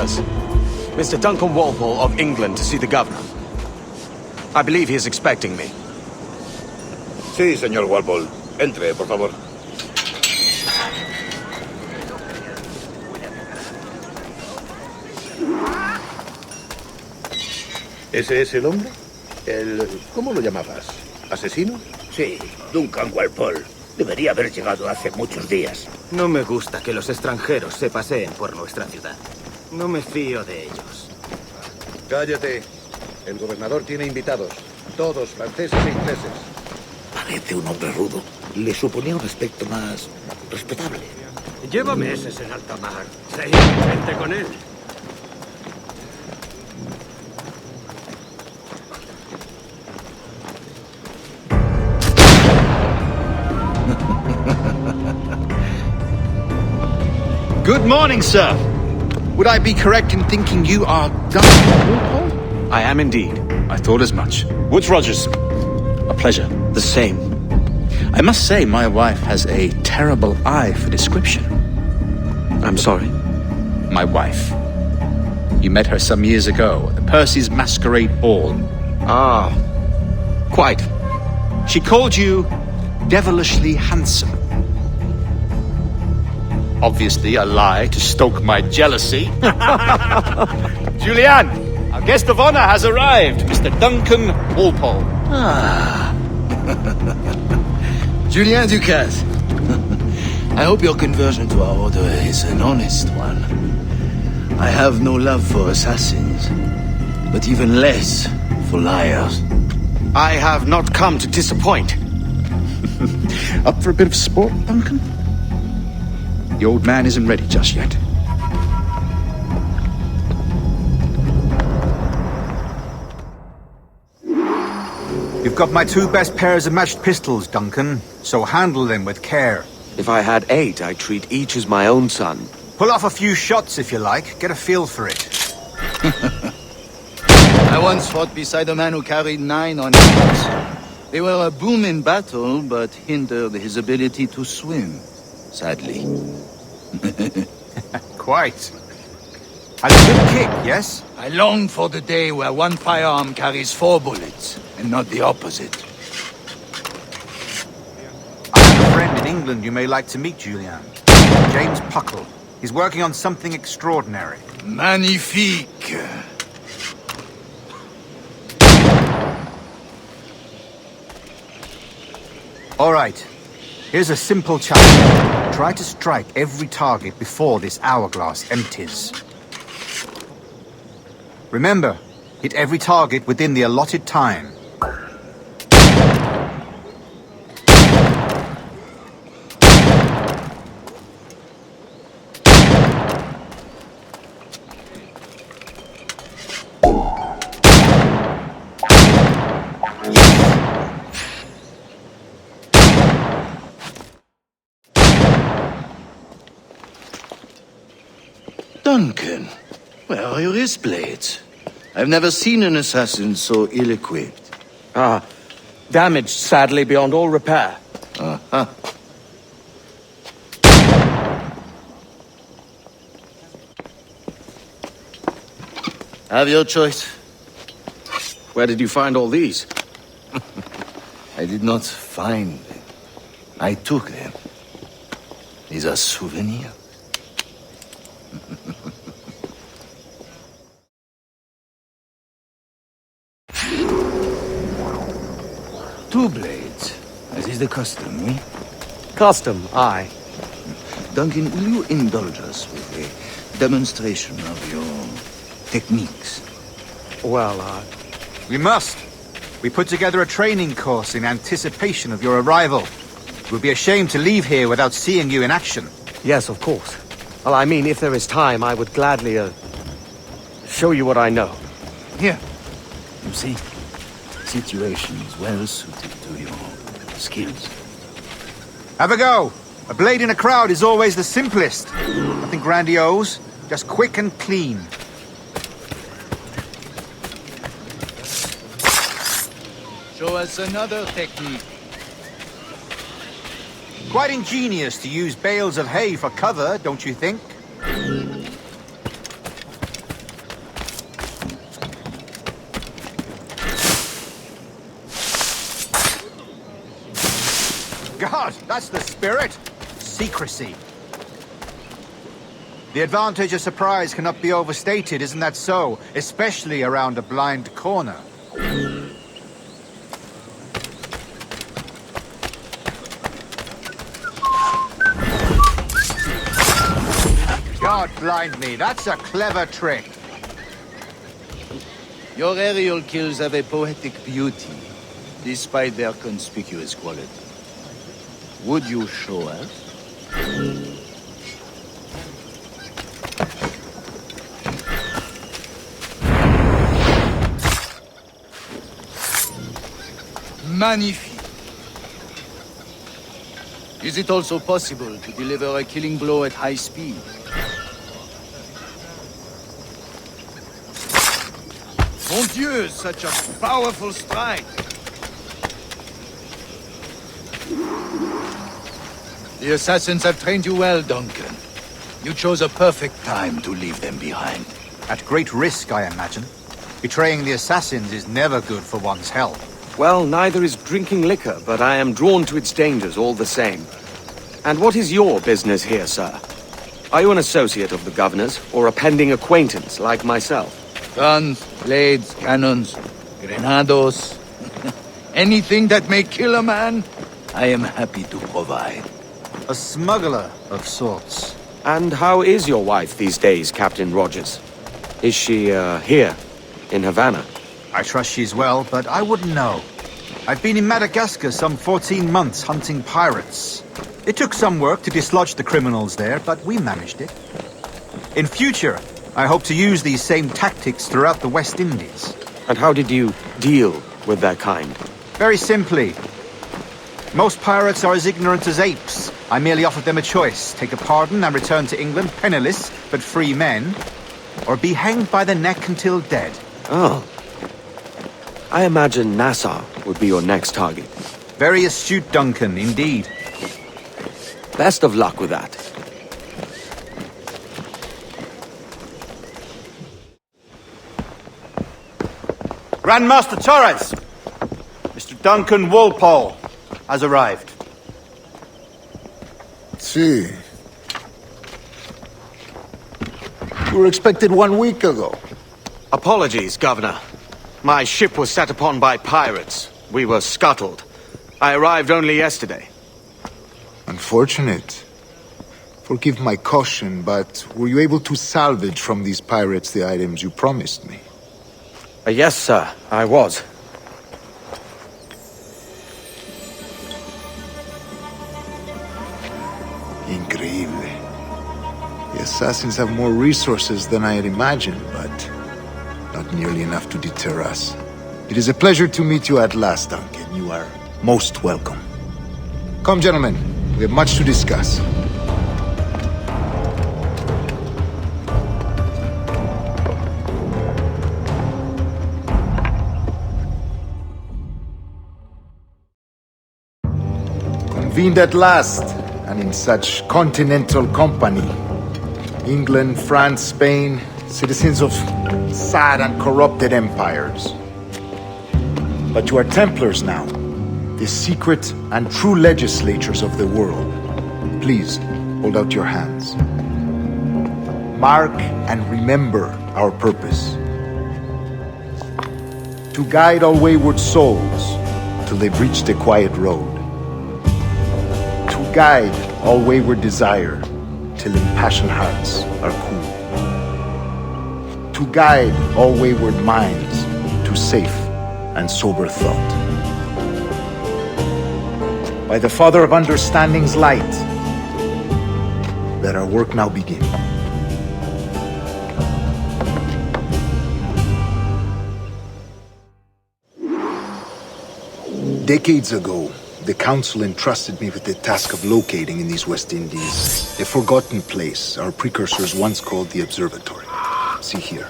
Buccaneers. Mr. Duncan Walpole of England to see the Governor. I believe he is expecting me. Sí, señor Walpole. Entre, por favor. ¿Ese es el hombre? ¿Cómo lo llamabas? ¿Asesino? Sí, Duncan Walpole. Debería haber llegado hace muchos días. No me gusta que los extranjeros se paseen por nuestra ciudad. No me fío de ellos. Cállate. El gobernador tiene invitados. Todos franceses e ingleses. Parece un hombre rudo. Le suponía un aspecto más respetable. Lleva meses en alta mar. Se gente con él. Good morning, sir. Would I be correct in thinking you are Duncan Walpole? I am indeed. I thought as much. Woods Rogers. A pleasure. The same. I must say, my wife has a terrible eye for description. I'm sorry. My wife. You met her some years ago at the Percy's Masquerade Ball. Ah, quite. She called you devilishly handsome. Obviously a lie to stoke my jealousy. Julianne, our guest of honor has arrived, Mr. Duncan Walpole. Ah. Julien Ducasse. I hope your conversion to our order is an honest one. I have no love for assassins, but even less for liars. I have not come to disappoint. Up for a bit of sport, Duncan? The old man isn't ready just yet. You've got my 2 best pairs of matched pistols, Duncan, so handle them with care. If I had 8, I'd treat each as my own son. Pull off a few shots if you like. Get a feel for it. I once fought beside a man who carried 9 on his. They were a boom in battle, but hindered his ability to swim, sadly. Quite. Has a good kick, yes? I long for the day where one firearm carries 4 bullets, and not the opposite. I have a friend in England you may like to meet, Julian. James Puckle. He's working on something extraordinary. Magnifique! All right. Here's a simple challenge. Try to strike every target before this hourglass empties. Remember, hit every target within the allotted time. Duncan, where are your wrist blades? I've never seen an assassin so ill-equipped. Ah, damaged sadly beyond all repair. Uh-huh. Have your choice. Where did you find all these? I did not find them. I took them. These are souvenirs. Two blades, as is the custom, eh? Custom, aye. Duncan, will you indulge us with a demonstration of your techniques? Well, We must. We put together a training course in anticipation of your arrival. It would be a shame to leave here without seeing you in action. yes, of course. Well, I mean, if there is time, I would gladly, show you what I know. Here. You see, situation is well suited to your skills. Have a go. A blade in a crowd is always the simplest. Nothing grandiose, just quick and clean. Show us another technique. Quite ingenious to use bales of hay for cover, don't you think? God, that's the spirit. Secrecy. The advantage of surprise cannot be overstated, isn't that so? Especially around a blind corner. God blind me, that's a clever trick. Your aerial kills have a poetic beauty, despite their conspicuous quality. Would you show us? Magnifique. Is it also possible to deliver a killing blow at high speed? Mon Dieu, such a powerful strike! The assassins have trained you well, Duncan. You chose a perfect time to leave them behind. At great risk, I imagine. Betraying the assassins is never good for one's health. Well, neither is drinking liquor, but I am drawn to its dangers all the same. And what is your business here, sir? Are you an associate of the governor's, or a pending acquaintance like myself? Guns, blades, cannons, grenados. Anything that may kill a man, I am happy to provide. A smuggler of sorts. And how is your wife these days, Captain Rogers? Is she, here, in Havana? I trust she's well, but I wouldn't know. I've been in Madagascar some 14 months hunting pirates. It took some work to dislodge the criminals there, but we managed it. In future, I hope to use these same tactics throughout the West Indies. And how did you deal with that kind? Very simply. Most pirates are as ignorant as apes. I merely offered them a choice. Take a pardon and return to England penniless, but free men. Or be hanged by the neck until dead. Oh. I imagine Nassau would be your next target. Very astute, Duncan, indeed. Best of luck with that. Grandmaster Torres! Mr. Duncan Walpole has arrived. See. You were expected 1 week ago. Apologies, Governor. My ship was set upon by pirates. We were scuttled. I arrived only yesterday. Unfortunate. Forgive my caution, but were you able to salvage from these pirates the items you promised me? Yes, sir, I was. Increíble. The assassins have more resources than I had imagined, but not nearly enough to deter us. It is a pleasure to meet you at last, Duncan. You are most welcome. Come, gentlemen. We have much to discuss. Convened at last, and in such continental company. England, France, Spain, citizens of sad and corrupted empires. But you are Templars now, the secret and true legislators of the world. Please, hold out your hands. Mark and remember our purpose. To guide all wayward souls till they've reached the quiet road. To guide all wayward desire till impassioned hearts are cool. To guide all wayward minds to safe and sober thought. By the Father of Understanding's light, let our work now begin. Decades ago, the Council entrusted me with the task of locating in these West Indies a forgotten place our precursors once called the Observatory. See here.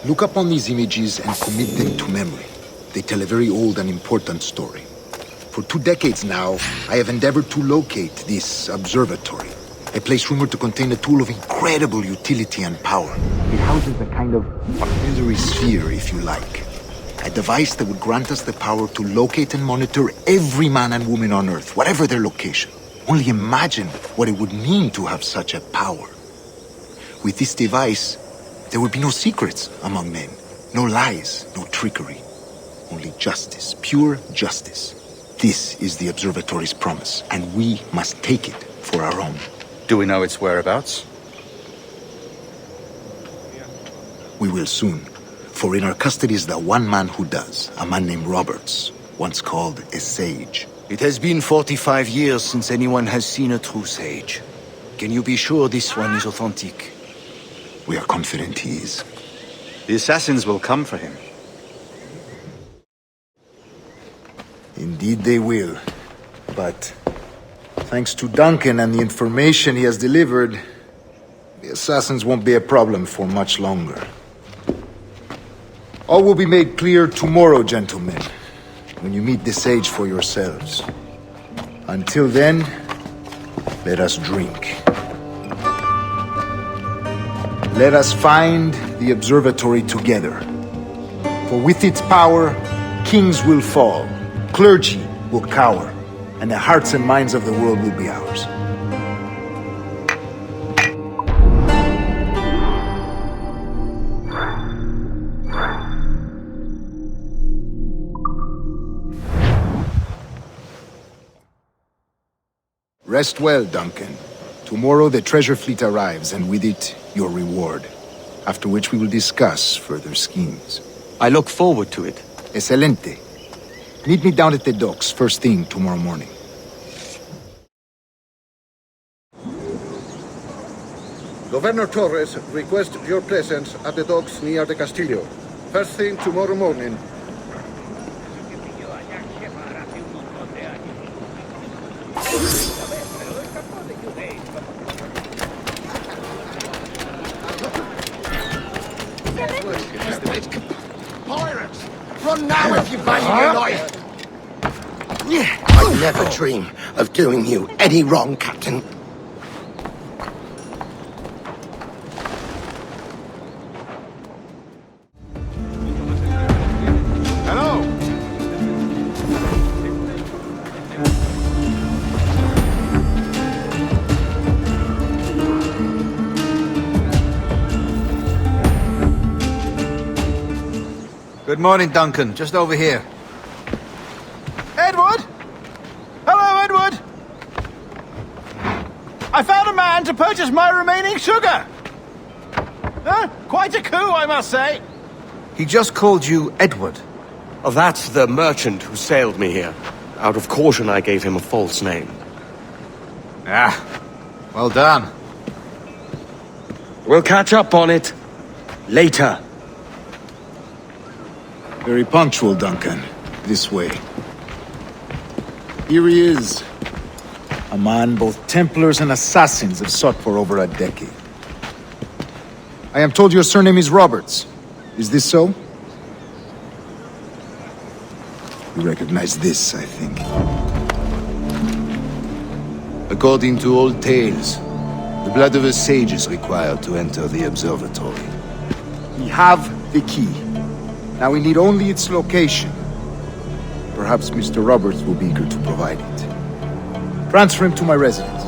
Look up on these images and commit them to memory. They tell a very old and important story. For 2 decades now, I have endeavored to locate this observatory, a place rumored to contain a tool of incredible utility and power. It houses a kind of auxiliary sphere, if you like. A device that would grant us the power to locate and monitor every man and woman on Earth, whatever their location. Only imagine what it would mean to have such a power. With this device, there would be no secrets among men. No lies, no trickery. Only justice, pure justice. This is the Observatory's promise, and we must take it for our own. Do we know its whereabouts? We will soon. For in our custody is the one man who does, a man named Roberts, once called a sage. It has been 45 years since anyone has seen a true sage. Can you be sure this one is authentic? We are confident he is. The assassins will come for him. Indeed they will. But thanks to Duncan and the information he has delivered, the assassins won't be a problem for much longer. All will be made clear tomorrow, gentlemen, when you meet the sage for yourselves. Until then, let us drink. Let us find the observatory together. For with its power, kings will fall, clergy will cower, and the hearts and minds of the world will be ours. Rest well, Duncan. Tomorrow the treasure fleet arrives, and with it, your reward. After which we will discuss further schemes. I look forward to it. Excelente. Meet me down at the docks first thing tomorrow morning. Governor Torres requests your presence at the docks near the Castillo. First thing tomorrow morning. Pirates! Run now if you value your life! I'd never dream of doing you any wrong, Captain. Hello! Good morning, Duncan. Just over here. Edward? Hello, Edward! I found a man to purchase my remaining sugar! Huh? Quite a coup, I must say. He just called you Edward. Oh, that's the merchant who sailed me here. Out of caution, I gave him a false name. Ah, well done. We'll catch up on it later. Very punctual, Duncan. This way. Here he is. A man both Templars and Assassins have sought for over a decade. I am told your surname is Roberts. Is this so? You recognize this, I think. According to old tales, the blood of a sage is required to enter the observatory. We have the key. Now we need only its location. Perhaps Mr. Roberts will be eager to provide it. Transfer him to my residence.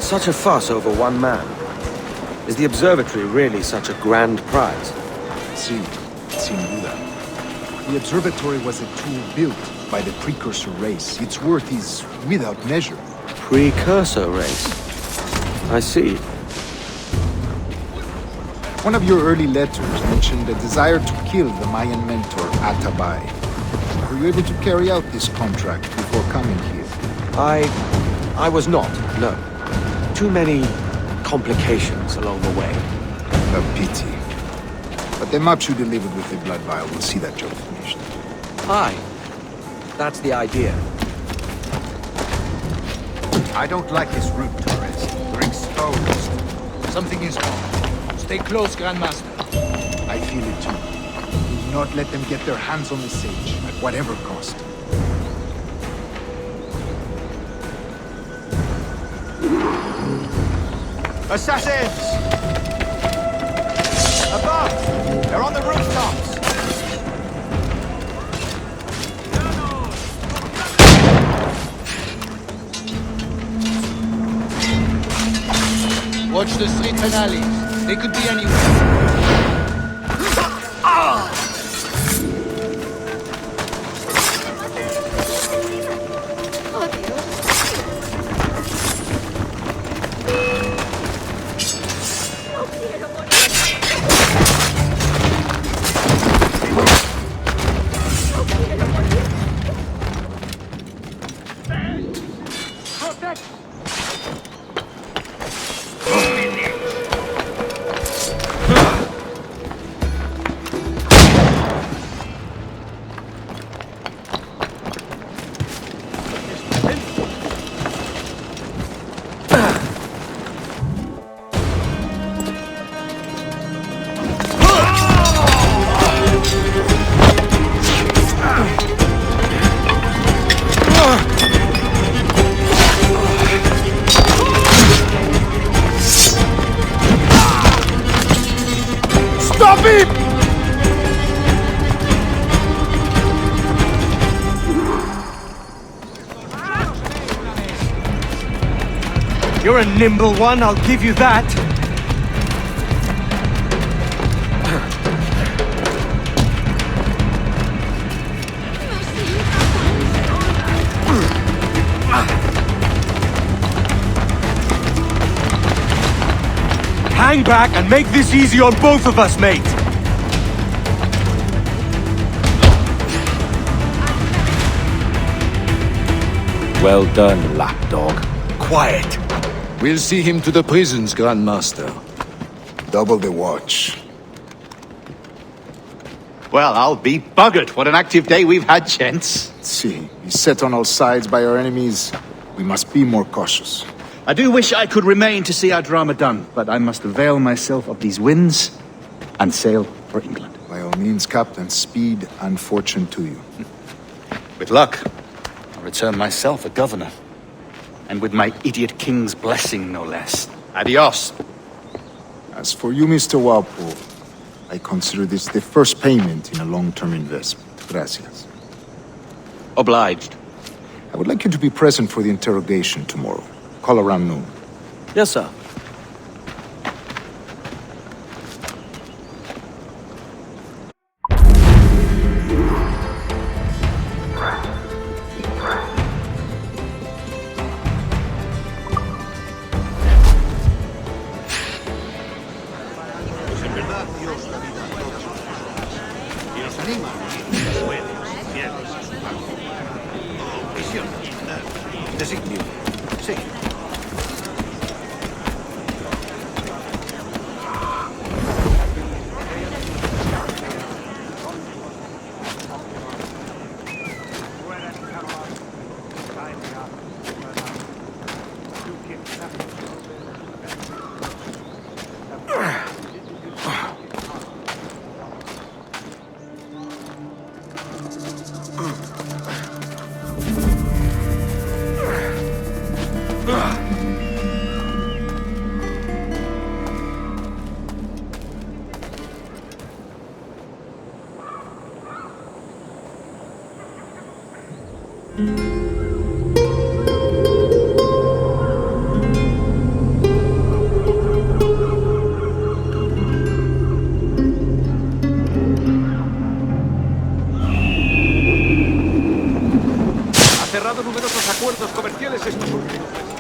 Such a fuss over one man. Is the observatory really such a grand prize? Sí, sin duda. The observatory was a tool built by the precursor race. Its worth is without measure. Precursor race. I see. One of your early letters mentioned a desire to kill the Mayan mentor, Atabay. Were you able to carry out this contract before coming here? I was not, no. Too many complications along the way. A pity. But the maps you delivered with the blood vial will see that job finished. Aye. That's the idea. I don't like this route, Torres. We're exposed. Something is wrong. Stay close, Grandmaster. I feel it too. Do not let them get their hands on the sage, at whatever cost. Assassins! Above! They're on the rooftops! Watch the streets and alleys. They could be anywhere. You're a nimble one, I'll give you that. Hang back and make this easy on both of us, mate. Well done, lapdog. Quiet. We'll see him to the prisons, Grandmaster. Double the watch. Well, I'll be buggered. What an active day we've had, gents. See, he's set on all sides by our enemies. We must be more cautious. I do wish I could remain to see our drama done, but I must avail myself of these winds and sail for England. By all means, Captain, speed and fortune to you. With luck, I'll return myself a governor. And with my idiot king's blessing, no less. Adios. As for you, Mr. Walpole, I consider this the first payment in a long-term investment. Gracias. Obliged. I would like you to be present for the interrogation tomorrow. Call around noon. Yes, sir. Designio. Sí. Ha cerrado numerosos acuerdos comerciales estos últimos meses.